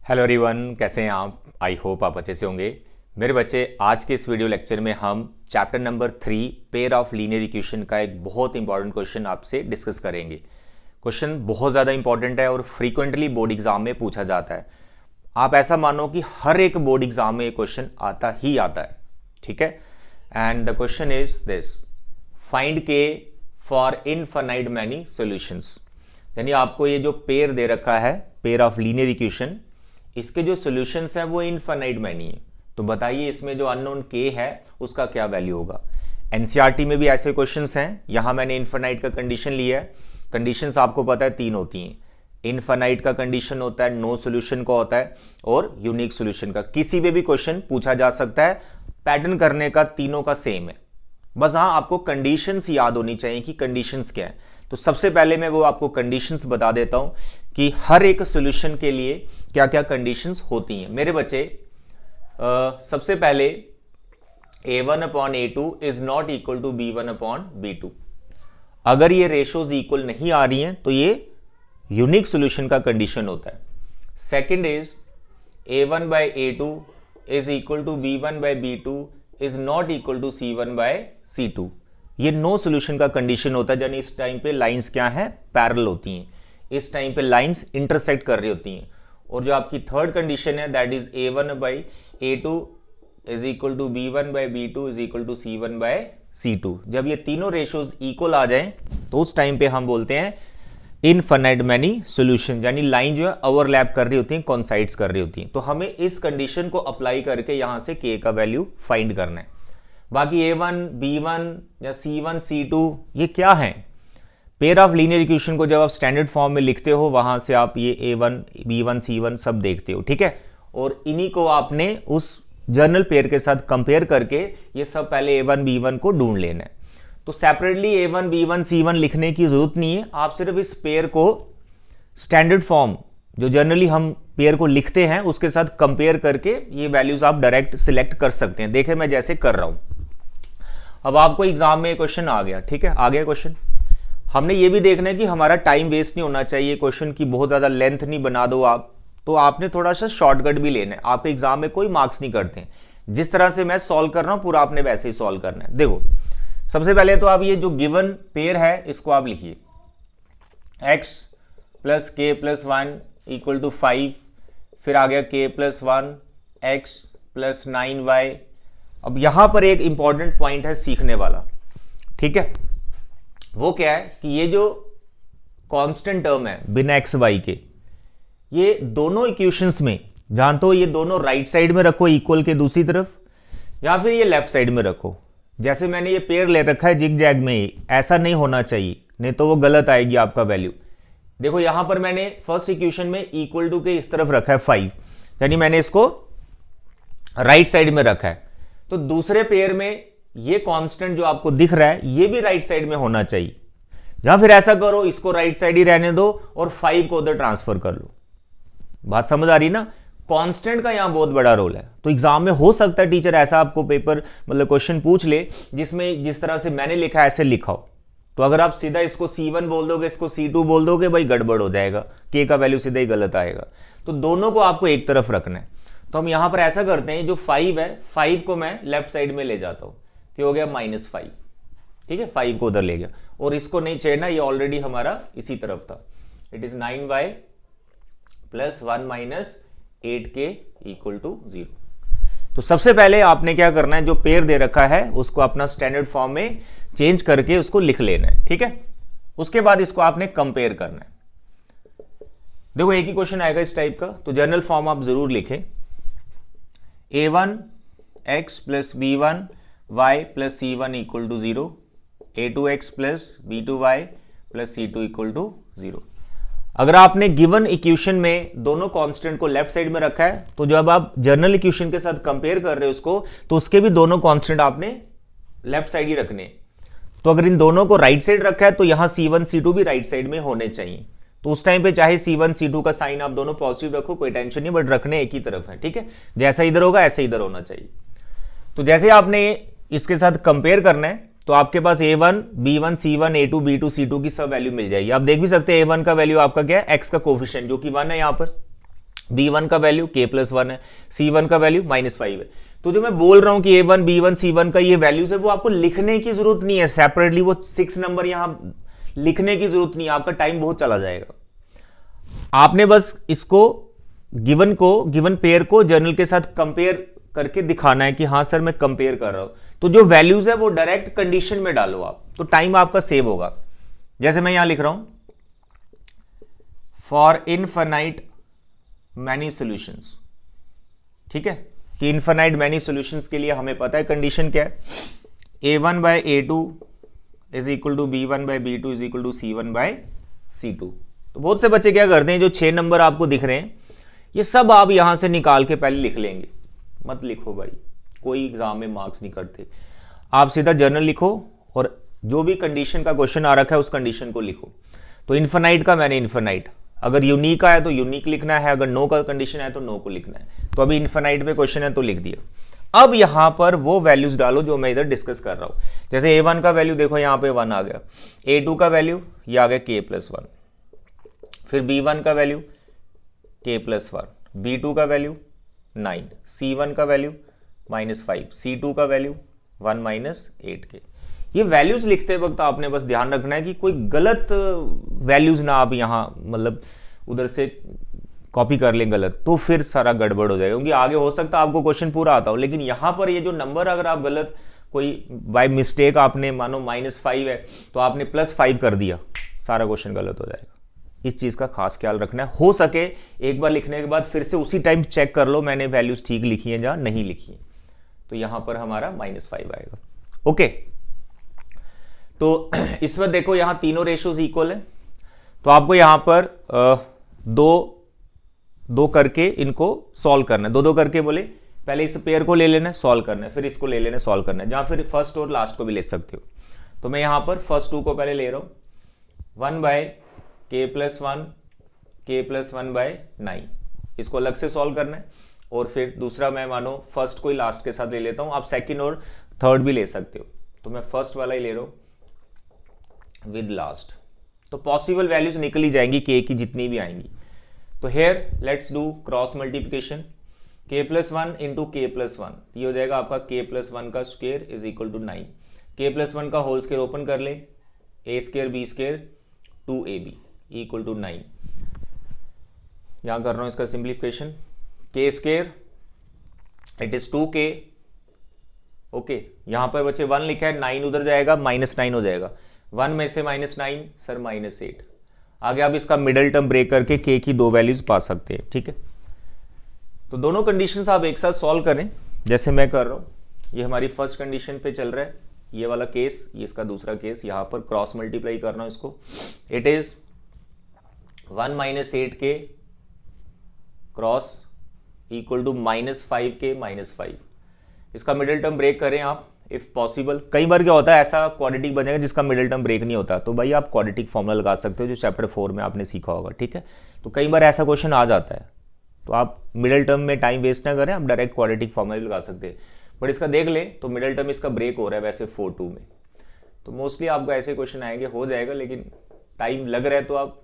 Hello everyone, कैसे हैं आप? आई होप आप अच्छे से होंगे। मेरे बच्चे, आज के इस वीडियो लेक्चर में हम chapter number 3 pair of linear equation का एक बहुत इंपॉर्टेंट क्वेश्चन आपसे डिस्कस करेंगे। क्वेश्चन बहुत ज़्यादा इंपॉर्टेंट है और फ्रीक्वेंटली बोर्ड एग्जाम में पूछा जाता है। आप ऐसा मानो कि हर एक बोर्ड एग्जाम में ये क्वेश्चन आता ही आता है, ठीक है। And the question is this: find के फॉर इनफाइनाइट मैनी सॉल्यूशंस। यानी आपको ये जो पेयर दे रखा है, पेयर ऑफ लीनियर इक्वेशन, इसके जो सॉल्यूशंस हैं वो इनफाइनाइट मैनी है। तो बताइए इसमें जो अननोन के है उसका क्या वैल्यू होगा। एनसीईआरटी में भी ऐसे क्वेश्चंस हैं। यहां मैंने इनफाइनाइट का कंडीशन लिया है। कंडीशंस आपको पता है 3 होती हैं। इनफाइनाइट का कंडीशन होता है, नो सॉल्यूशन का होता है और यूनिक सॉल्यूशन का। किसी पे भी क्वेश्चन पूछा जा सकता है। पैटर्न करने का तीनों का सेम है, बस हाँ आपको कंडीशंस याद होनी चाहिए कि कंडीशंस क्या है। तो सबसे पहले मैं वो आपको कंडीशंस बता देता हूं कि हर एक सॉल्यूशन के लिए क्या क्या कंडीशंस होती हैं। मेरे बच्चे, सबसे पहले a1 upon a2 is not equal to b1 upon b2। अगर ये रेशोज इक्वल नहीं आ रही हैं तो ये यूनिक सॉल्यूशन का कंडीशन होता है। Second is a1 by a2 is equal to b1 by b2 is not equal to c1 by c2। ये नो सॉल्यूशन का कंडीशन होता है। यानी इस टाइम पे लाइंस क्या है, पैरेलल होती हैं। इस टाइम पे लाइंस इंटरसेक्ट कर रही होती हैं। और जो आपकी थर्ड कंडीशन है that is a1 by a2 is equal to b1 by b2 is equal to c1 by c2। जब ये तीनों रेशियोज इक्वल आ जाएं तो उस टाइम पे हम बोलते हैं इनफाइनाइट मैनी सॉल्यूशन। यानी लाइन जो है ओवरलैप कर रही होती है, कोइंसाइड्स कर रही होती हैं। तो हमें इस कंडीशन को अप्लाई करके यहां से k का वैल्यू फाइंड करना है। बाकी a1 b1 या c1 c2 ये क्या है? पेयर ऑफ लीनियर इक्वेशन को जब आप स्टैंडर्ड फॉर्म में लिखते हो वहां से आप ये a1 b1 c1 सब देखते हो, ठीक है। और इन्हीं को आपने उस जर्नल पेयर के साथ कंपेयर करके ये सब पहले a1 b1 को ढूंढ लेना है। तो सेपरेटली a1 b1 c1 लिखने की जरूरत नहीं है। आप सिर्फ इस पेयर को स्टैंडर्ड फॉर्म जो जनरली हम पेयर को लिखते हैं उसके साथ कंपेयर करके ये वैल्यूज आप डायरेक्ट सिलेक्ट कर सकते हैं। देखें मैं जैसे कर रहा हूं। अब आपको एग्जाम में क्वेश्चन आ गया, ठीक है, आ गया क्वेश्चन। हमने ये भी देखना है कि हमारा टाइम वेस्ट नहीं होना चाहिए। क्वेश्चन की बहुत ज्यादा लेंथ नहीं बना दो आप। तो आपने थोड़ा सा शॉर्टकट भी लेना है। आपके एग्जाम में कोई मार्क्स नहीं करते हैं। जिस तरह से मैं सॉल्व कर रहा हूं पूरा आपने वैसे ही सॉल्व करना है। देखो, सबसे पहले तो आप ये जो गिवन पेयर है इसको आप लिखिए x प्लस के प्लस 1 इक्वल टू 5, फिर आ गया k plus 1 x plus 9y। अब यहां पर एक इंपॉर्टेंट पॉइंट है सीखने वाला, ठीक है। वो क्या है कि ये जो कांस्टेंट टर्म है बिना एक्स वाई के, ये दोनों इक्वेशंस में जानते हो, ये दोनों राइट साइड में रखो इक्वल के दूसरी तरफ, या फिर ये लेफ्ट साइड में रखो। जैसे मैंने ये पेयर ले रखा है जिग जैग में, ऐसा नहीं होना चाहिए, नहीं तो वो गलत आएगी आपका वैल्यू। देखो यहां पर मैंने फर्स्ट इक्वेशन में इक्वल टू के इस तरफ रखा है 5, यानी मैंने इसको राइट साइड में रखा है। तो दूसरे पेयर में ये कांस्टेंट जो आपको दिख रहा है ये भी राइट साइड में होना चाहिए। या फिर ऐसा करो, इसको राइट साइड ही रहने दो और 5 को उधर ट्रांसफर कर लो। बात समझ आ रही ना? कांस्टेंट का यहां बहुत बड़ा रोल है। तो एग्जाम में हो सकता है टीचर ऐसा आपको पेपर मतलब क्वेश्चन पूछ ले जिसमें जिस तरह से मैंने लिखा है ऐसे लिखाओ। तो अगर आप सीधा इसको C1 बोल दोगे, इसको C2 बोल दोगे, भाई गड़बड़ हो जाएगा, k का वैल्यू सीधा ही गलत आएगा। तो दोनों को आपको एक तरफ रखना है। तो हम यहां पर ऐसा करते हैं, जो 5 है 5 को मैं लेफ्ट साइड में ले जाता हूं, तो हो गया -5, ठीक है। 5 को उधर ले गया और इसको नहीं छेड़ना, ये ऑलरेडी हमारा इसी तरफ था। It is 9y plus 1 minus 8k equal to 0। तो सबसे पहले आपने क्या करना है, जो पेयर दे रखा है उसको अपना स्टैंडर्ड फॉर्म में चेंज करके उसको लिख लेना है, ठीक है। उसके बाद इसको आपने कंपेयर करना है। देखो एक ही क्वेश्चन आएगा इस टाइप का, तो जनरल फॉर्म आप जरूर लिखें। a1 x plus b1 y plus c1 equal to 0, a2x plus b2y plus c2 equal to 0। अगर आपने गिवन इक्वेशन में दोनों कांस्टेंट को लेफ्ट साइड में रखा है तो जब आप जर्नल इक्वेशन के साथ कंपेयर कर रहे हो उसको, तो उसके भी दोनों कांस्टेंट आपने लेफ्ट साइड ही रखने। तो अगर इन दोनों को राइट साइड रखा है तो यहां c1 c2 भी राइट साइड में होने चाहिए। तो उस टाइम पे चाहे c1 c2 का साइन आप दोनों पॉजिटिव रखो, कोई टेंशन नहीं, बट रखने एक ही तरफ है, ठीक है। जैसा इधर होगा ऐसे इधर होना चाहिए। तो जैसे आपने इसके साथ कंपेयर करना है तो आपके पास a1 b1 c1 a2 b2 c2 की सब वैल्यू मिल जाएगी। आप देख भी सकते हैं a1 का वैल्यू आपका क्या है, x का कोफिशिएंट जो कि 1 है यहां पर, B1 का वैल्यू k+1 है, C1 का वैल्यू -5 है। तो जो मैं बोल रहा हूं कि A1 B1 C1 का ये वैल्यूज है वो आपको लिखने की जरूरत नहीं है सेपरेटली, वो 6 नंबर यहां लिखने की जरूरत नहीं है, आपका टाइम बहुत चला जाएगा। आपने बस इसको गिवन पेयर को जर्नल के साथ कंपेयर करके दिखाना है कि हां सर मैं कंपेयर कर रहा हूं। तो जो वैल्यूज है वो डायरेक्ट कंडीशन में डालो आप, तो टाइम आपका सेव होगा। जैसे मैं यहां लिख रहा हूं फॉर इनफाइनाइट मैनी सॉल्यूशंस, ठीक है, कि इनफाइनाइट मैनी सॉल्यूशंस के लिए हमें पता है कंडीशन क्या है, A1/A2 is equal to B1/B2 is equal to C1/C2। तो बहुत से बच्चे क्या करते हैं, जो 6 नंबर आपको दिख रहे हैं ये सब आप यहां से निकाल के पहले लिख लेंगे। मत लिखो भाई, कोई एग्जाम में मार्क्स नहीं करते। आप सीधा जर्नल लिखो और जो भी कंडीशन का क्वेश्चन आ रखा है उस कंडीशन को लिखो। तो इनफाइनाइट का मैंने इनफाइनाइट, अगर यूनिक आया तो यूनिक लिखना है, अगर नो का कंडीशन है तो नो को लिखना है। तो अभी इनफाइनाइट पे क्वेश्चन है तो लिख दिया। अब यहां पर वो वैल्यूज डालो जो मैं इधर डिस्कस कर रहा हूं। जैसे A1 का वैल्यू देखो यहां पे 1 आ गया, A2 का वैल्यू ये आ गया k+1, फिर B1 का वैल्यू k+1, B2 का वैल्यू 9, C1 का वैल्यू -5, C2 का वैल्यू 1 - 8k। ये वैल्यूज लिखते वक्त आपने बस ध्यान रखना है कि कोई गलत वैल्यूज ना आप यहां मतलब उधर से कॉपी कर लें गलत, तो फिर सारा गड़बड़ हो जाएगा। क्योंकि आगे हो सकता है आपको क्वेश्चन पूरा आता हो, लेकिन यहां पर ये जो नंबर अगर आप गलत कोई बाय मिस्टेक आपने मानो -5 है तो आपने +5 कर दिया, सारा क्वेश्चन गलत हो जाएगा। इस चीज का खास ख्याल रखना है। हो सके एक बार लिखने के बाद फिर से उसी टाइम चेक कर लो मैंने वैल्यूज ठीक लिखी है या नहीं लिखी है, तो यहां पर हमारा -5 आएगा। ओके, तो इस वक्त देखो यहां तीनों रेशियोज इक्वल है, तो आपको यहां पर दो करके इनको सॉल्व करना है। दो करके बोले, पहले इस पेयर को ले लेना है, सॉल्व करना है, फिर इसको ले लेना है, सॉल्व करना है, जहां फिर फर्स्ट और लास्ट को भी ले सकते हो। तो मैं यहां पर फर्स्ट 2 को पहले ले रहा हूं, 1/k+1 k+1/9, इसको अलग से सॉल्व करना है। और फिर दूसरा मैं मानो फर्स्ट को ही लास्ट के साथ ले लेता हूं, आप सेकंड और थर्ड भी ले सकते हो। तो मैं फर्स्ट वाला ही ले रहा हूं विद लास्ट, तो पॉसिबल वैल्यूज निकल ही जाएंगी k की जितनी भी आएंगी। तो here let's do cross multiplication, k+1 into k+1, ये हो जाएगा आपका k+1 का square is equal to 9। k+1 का होल स्क्वायर ओपन कर ले, a² b² 2ab equal to 9। यहां कर रहा हूं इसका simplification, k² it is 2k। Okay, यहां पर बच्चे 1 लिखा है, 9 उधर जाएगा, -9 हो जाएगा, 1 में से -9 सर -8। आगे आप इसका मिडल टर्म ब्रेक करके k की 2 वैल्यूज पा सकते हैं, ठीक है। तो दोनों कंडीशंस आप एक साथ सॉल्व करें जैसे मैं कर रहा हूं। ये हमारी फर्स्ट कंडीशन पे चल रहा है, ये वाला केस, ये इसका दूसरा केस, यहां पर क्रॉस मल्टीप्लाई कर रहा हूं इसको। It is 1 - 8k cross equal to -5k -5। इसका मिडिल टर्म ब्रेक करें आप इफ पॉसिबल। कई बार क्या होता है ऐसा क्वाड्रेटिक बनेगा जिसका मिडिल टर्म ब्रेक नहीं होता, तो भाई आप क्वाड्रेटिक फॉर्मूला लगा सकते हो जो चैप्टर 4 में आपने सीखा होगा, ठीक है। तो कई बार ऐसा क्वेश्चन आ जाता है, तो आप मिडिल टर्म में टाइम वेस्ट ना करें, आप डायरेक्ट क्वाड्रेटिक फॉर्मूला लगा सकते हैं। बट इसका देख ले तो मिडिल टर्म इसका ब्रेक हो रहा है वैसे 4-2 में, तो मोस्टली आपको ऐसे क्वेश्चन आएंगे, हो जाएगा, लेकिन टाइम लग रहा है तो आप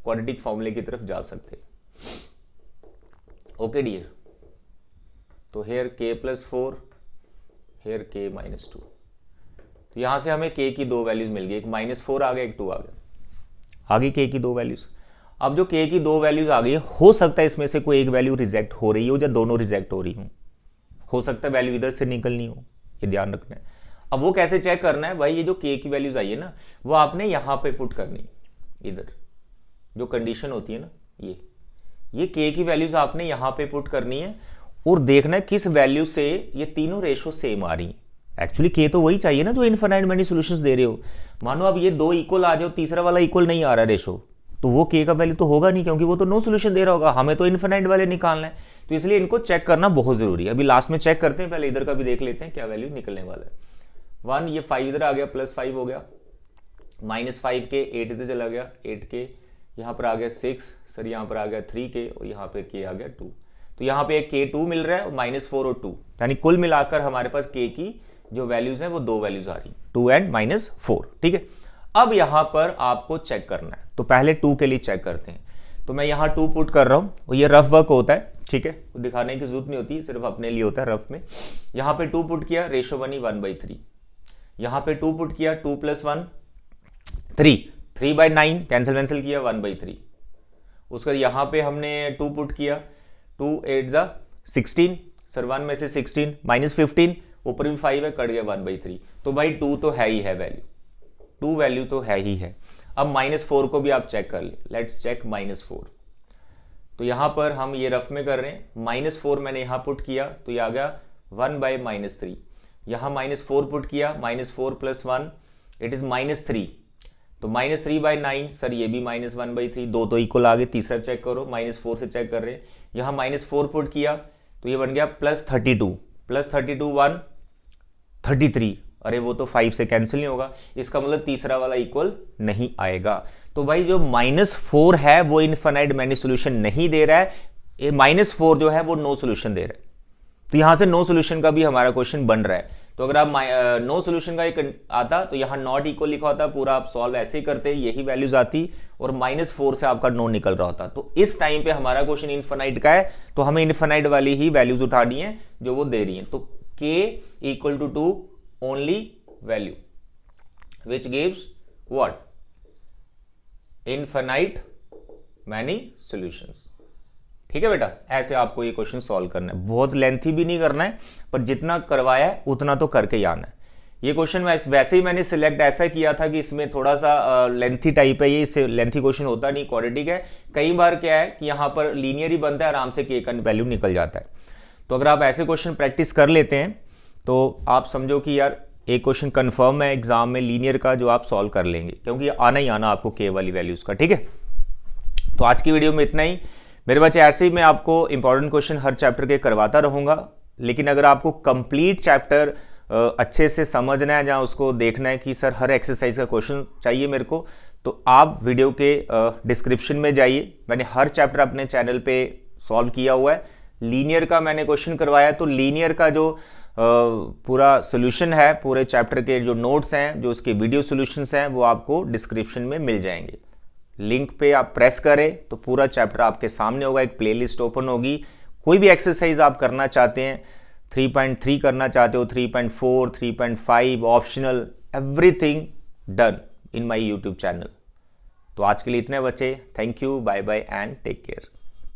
क्वाड्रेटिक फॉर्मूले की तरफ जा सकते हैं। ओके डियर, तो हेयर k+4 हेयर k -2, तो यहां से हमें k की 2 वैल्यूज मिल गई, एक -4 आ गया, एक 2 आ गया, आगे k की 2 वैल्यूज। अब जो k की 2 वैल्यूज आ गई, हो सकता है इसमें से कोई एक वैल्यू रिजेक्ट हो रही हो या दोनों रिजेक्ट हो रही हो सकता है वैल्यू इधर से निकलनी हो, ये ध्यान रखना है। अब वो कैसे चेक करना है भाई, ये जो k की वैल्यूज आई है ना, वो आपने यहां पे पुट करनी, इधर जो कंडीशन होती है ना, ये k की वैल्यूज आपने यहां पे पुट करनी है और देखना है किस वैल्यू से ये तीनों रेशो सेम आ रही। एक्चुअली k तो वही चाहिए ना जो इनफाइनाइट मैनी सॉल्यूशंस दे रहे हो। मानो अब ये 2 इक्वल आ जाओ, तीसरा वाला इक्वल नहीं आ रहा रेशो, तो वो k का वैल्यू तो होगा नहीं, क्योंकि वो तो नो सॉल्यूशन दे रहा होगा, हमें तो इनफाइनाइट वाले निकालना है। तो इसलिए इनको चेक करना बहुत जरूरी है। अभी लास्ट में चेक करते हैं, पहले इधर का भी देख लेते हैं क्या वैल्यू निकलने वाला है। 1 ये 5 इधर आ गया, +5 हो गया, -5k 8 इधर चला गया, 8k यहाँ पर आ गया 6 सर, यहाँ पर आ गया 3k और यहाँ पे k आ गया 2। तो यहाँ पे k2 मिल रहा है, -4 और 2, यानी कुल मिलाकर हमारे पास k की जो वैल्यूज हैं वो 2 वैल्यूज आ रही, 2 एंड -4, ठीक है। अब यहां पर आपको चेक करना है, तो पहले 2 के लिए चेक करते हैं। तो मैं यहाँ 2 पुट कर रहा हूँ, ये रफ वर्क होता है, ठीक है, तो दिखाने की जरूरत नहीं होती, सिर्फ अपने लिए होता है रफ में। यहाँ पे 2 पुट किया, रेशो बनी 1/3। यहाँ पे 2 पुट किया, 2 + 1 3, 3/9 कैंसिल किया, 1/3। उसके बाद यहाँ पे हमने 2 पुट किया, 2 8 ज़ा 16, सर 1 में से 16 -15, ऊपर भी 5 है, कट गया 1/3। तो भाई 2 तो है ही है वैल्यू, 2 वैल्यू तो है ही है। अब -4 को भी आप चेक कर ले, लेट्स चेक -4। तो यहां पर हम ये रफ में कर रहे हैं, -4 मैंने यहां पुट किया तो ये आ गया 1/-3। यहां -4 पुट किया, -4 + 1 इट इज -3, तो -3/9, सर ये भी -1/3, 2 तो इक्वल आ गए। तीसरा चेक करो, -4 से चेक कर रहे हैं, यहां -4 पुट किया तो ये बन गया +32, +32 1 33, अरे वो तो 5 से कैंसिल नहीं होगा, इसका मतलब तीसरा वाला इक्वल नहीं आएगा। तो भाई जो -4 है वो इनफाइनाइट मैनी सोल्यूशन नहीं दे रहा है, -4 जो है वो नो सोल्यूशन दे रहा है। तो यहां से नो सोल्यूशन का भी हमारा क्वेश्चन बन रहा है। तो अगर आप नो सोल्यूशन का एक आता तो यहां नॉट इक्वल लिखा होता, पूरा आप सॉल्व ऐसे ही करते, यही वैल्यूज आती और -4 से आपका नो निकल रहा होता। तो इस टाइम पे हमारा क्वेश्चन इनफाइनाइट का है, तो हमें इनफाइनाइट वाली ही वैल्यूज उठानी है जो वो दे रही है। तो k = 2 only value which gives what? Infinite many solutions। ठीक है बेटा, ऐसे आपको ये क्वेश्चन सॉल्व करना है, बहुत लेंथी भी नहीं करना है, पर जितना करवाया है उतना तो करके ही आना है। ये क्वेश्चन वैसे ही मैंने सिलेक्ट ऐसा किया था कि इसमें थोड़ा सा लेंथी टाइप है, ये इससे लेंथी क्वेश्चन होता नहीं, क्वाड्रेटिक है। कई बार क्या है कि यहां पर लीनियर ही बनता है, आराम से k का वैल्यू निकल जाता है। तो अगर आप ऐसे क्वेश्चन प्रैक्टिस कर लेते हैं तो आप समझो कि यार एक क्वेश्चन कंफर्म है एग्जाम में लीनियर का, जो आप सॉल्व कर लेंगे, क्योंकि आना ही आना आपको k वाली वैल्यूज का। ठीक है, तो आज की वीडियो में इतना ही मेरे बच्चे। ऐसे ही मैं आपको इंपॉर्टेंट क्वेश्चन हर चैप्टर के करवाता रहूंगा, लेकिन अगर आपको कंप्लीट चैप्टर अच्छे से समझना है, जहाँ उसको देखना है कि सर हर एक्सरसाइज का क्वेश्चन चाहिए मेरे को, तो आप वीडियो के डिस्क्रिप्शन में जाइए, मैंने हर चैप्टर अपने चैनल पे सॉल्व किया हुआ है। लीनियर का मैंने क्वेश्चन करवाया, तो लीनियर का जो पूरा सोल्यूशन है, पूरे चैप्टर के जो नोट्स हैं, जो उसके वीडियो सोल्यूशंस हैं, वो आपको डिस्क्रिप्शन में मिल जाएंगे। लिंक पे आप प्रेस करें तो पूरा चैप्टर आपके सामने होगा, एक प्लेलिस्ट ओपन होगी। कोई भी एक्सरसाइज आप करना चाहते हैं, 3.3 करना चाहते हो, 3.4, 3.5 optional, everything done in my YouTube channel. तो आज के लिए इतने बच्चे, thank you, bye bye and take care.